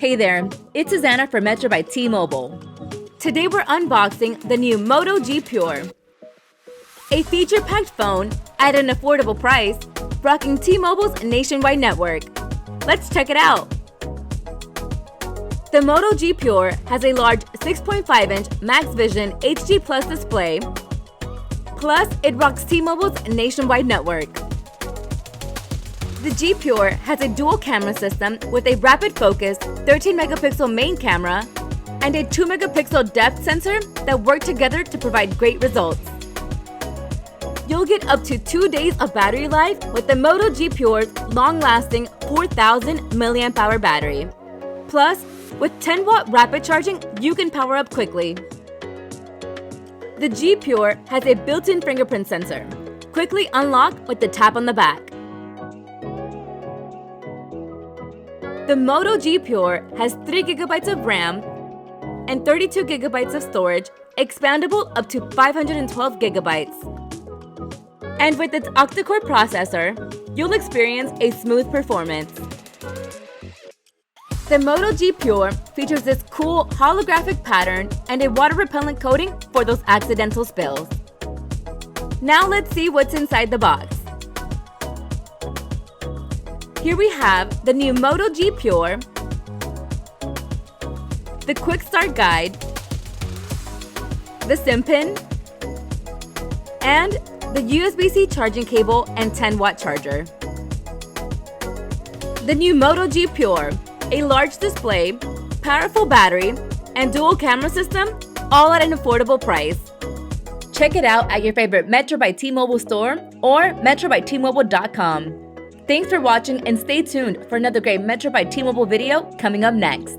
Hey there, it's Susanna from Metro by T-Mobile. Today we're unboxing the new Moto G Pure, a feature-packed phone at an affordable price, rocking T-Mobile's nationwide network. Let's check it out. The Moto G Pure has a large 6.5-inch Max Vision HD Plus display, plus it rocks T-Mobile's nationwide network. The G Pure has a dual camera system with a rapid focus 13-megapixel main camera and a 2-megapixel depth sensor that work together to provide great results. You'll get up to 2 days of battery life with the Moto G Pure's long-lasting 4,000 mAh battery. Plus, with 10-watt rapid charging, you can power up quickly. The G Pure has a built-in fingerprint sensor. Quickly unlock with the tap on the back. The Moto G Pure has 3 GB of RAM and 32 GB of storage, expandable up to 512 GB. And with its Octa-Core processor, you'll experience a smooth performance. The Moto G Pure features this cool holographic pattern and a water-repellent coating for those accidental spills. Now let's see what's inside the box. Here we have the new Moto G Pure, the Quick Start Guide, the SIM pin, and the USB-C charging cable and 10-watt charger. The new Moto G Pure, a large display, powerful battery, and dual camera system, all at an affordable price. Check it out at your favorite Metro by T-Mobile store or metrobytmobile.com. Thanks for watching and stay tuned for another great Metro by T-Mobile video coming up next.